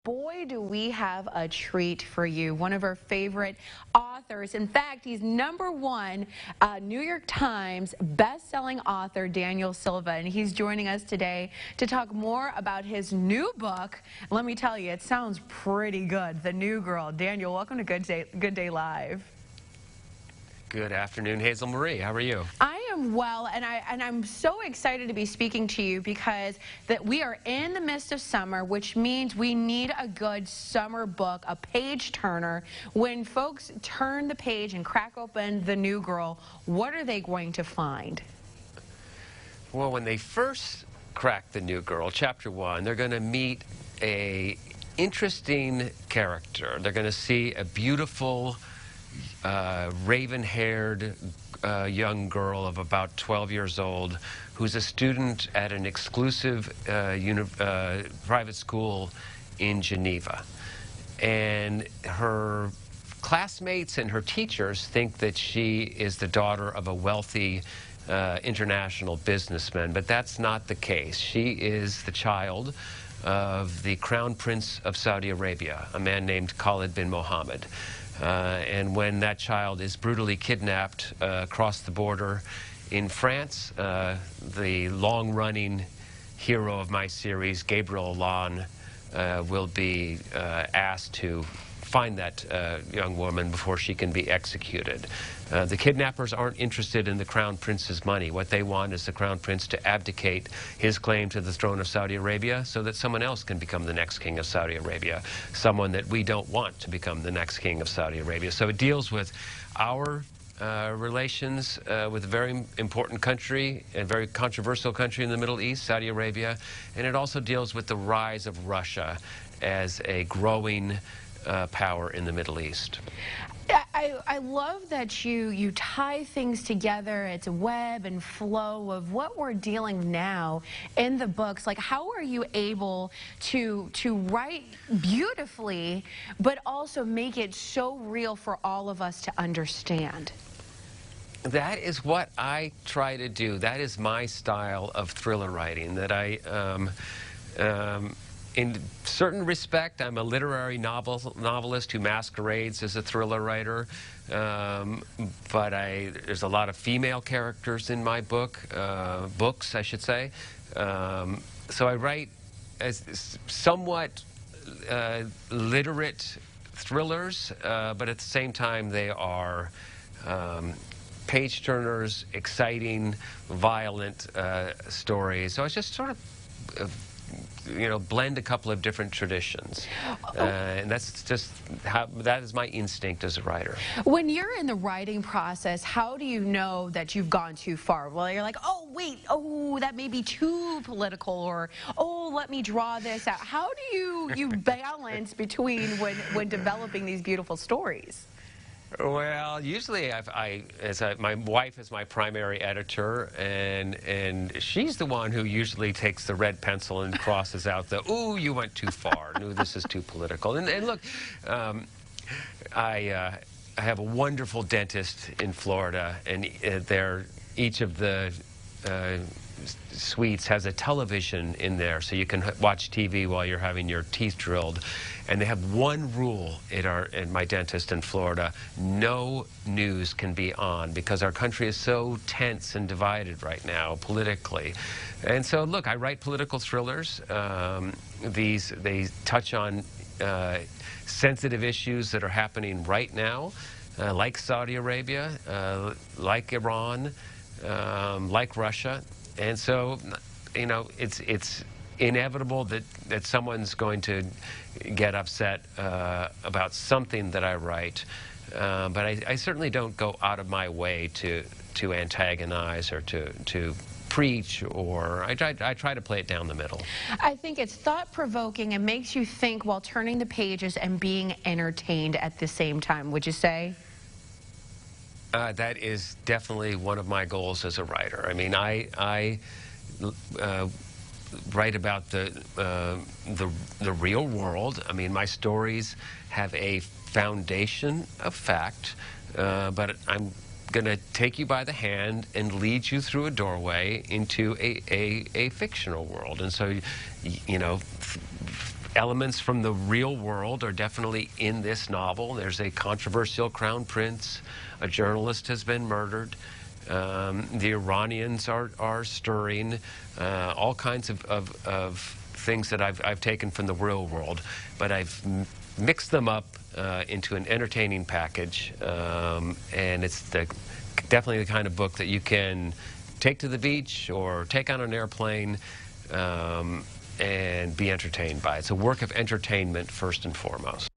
Boy, do we have a treat for you. One of our favorite authors. In fact, he's #1 New York Times best-selling author, Daniel Silva, and he's joining us today to talk more about his new book. Let me tell you, it sounds pretty good, The New Girl. Daniel, welcome to Good Day Live. Good afternoon, Hazel Marie. How are you? I am well, and I'm so excited to be speaking to you because we are in the midst of summer, which means we need a good summer book, a page turner. When folks turn the page and crack open The New Girl, what are they going to find? Well, when they first crack The New Girl, chapter 1, they're going to meet a interesting character. They're going to see a beautiful raven-haired young girl of about 12 years old who's a student at an exclusive private school in Geneva. And her classmates and her teachers think that she is the daughter of a wealthy international businessman, but that's not the case. She is the child of the Crown Prince of Saudi Arabia, a man named Khalid bin Mohammed. And when that child is brutally kidnapped across the border in France, the long-running hero of my series, Gabriel Alon, will be asked to find that young woman before she can be executed. The kidnappers aren't interested in the Crown Prince's money. What they want is the Crown Prince to abdicate his claim to the throne of Saudi Arabia so that someone else can become the next king of Saudi Arabia, someone that we don't want to become the next king of Saudi Arabia. So it deals with our relations with a very important country, a very controversial country in the Middle East, Saudi Arabia, and it also deals with the rise of Russia as a growing power in the Middle East. I love that you tie things together. It's a web and flow of what we're dealing now in the books. Like, how are you able to write beautifully, but also make it so real for all of us to understand? That is what I try to do. That is my style of thriller writing, that in certain respect, I'm a literary novelist who masquerades as a thriller writer, but there's a lot of female characters in my books, I should say. So I write as somewhat literate thrillers, but at the same time they are page turners, exciting, violent stories. So it's just sort of blend a couple of different traditions. And that's just that is my instinct as a writer. When you're in the writing process, how do you know that you've gone too far? Well, you're like, oh, wait, oh, that may be too political, or, oh, let me draw this out. How do you balance between when developing these beautiful stories? Well, usually my wife is my primary editor, and she's the one who usually takes the red pencil and crosses out the, ooh, you went too far. No, this is too political. And look, I have a wonderful dentist in Florida, and each of the suites has a television in there, so you can watch TV while you're having your teeth drilled. And they have one rule at my dentist in Florida: no news can be on, because our country is so tense and divided right now politically. And so, look, I write political thrillers. They touch on sensitive issues that are happening right now, like Saudi Arabia, like Iran, like Russia. And so, it's inevitable that someone's going to get upset about something that I write, but I certainly don't go out of my way to antagonize or to preach, or I try to play it down the middle. I think it's thought-provoking and makes you think while turning the pages and being entertained at the same time, would you say? That is definitely one of my goals as a writer. I mean, I write about the real world. I mean, my stories have a foundation of fact, but I'm going to take you by the hand and lead you through a doorway into a fictional world. And so, elements from the real world are definitely in this novel. There's a controversial crown prince. A journalist has been murdered. The Iranians are stirring. All kinds of things that I've taken from the real world, but I've mixed them up into an entertaining package. And it's definitely the kind of book that you can take to the beach or take on an airplane and be entertained by. It's a work of entertainment first and foremost.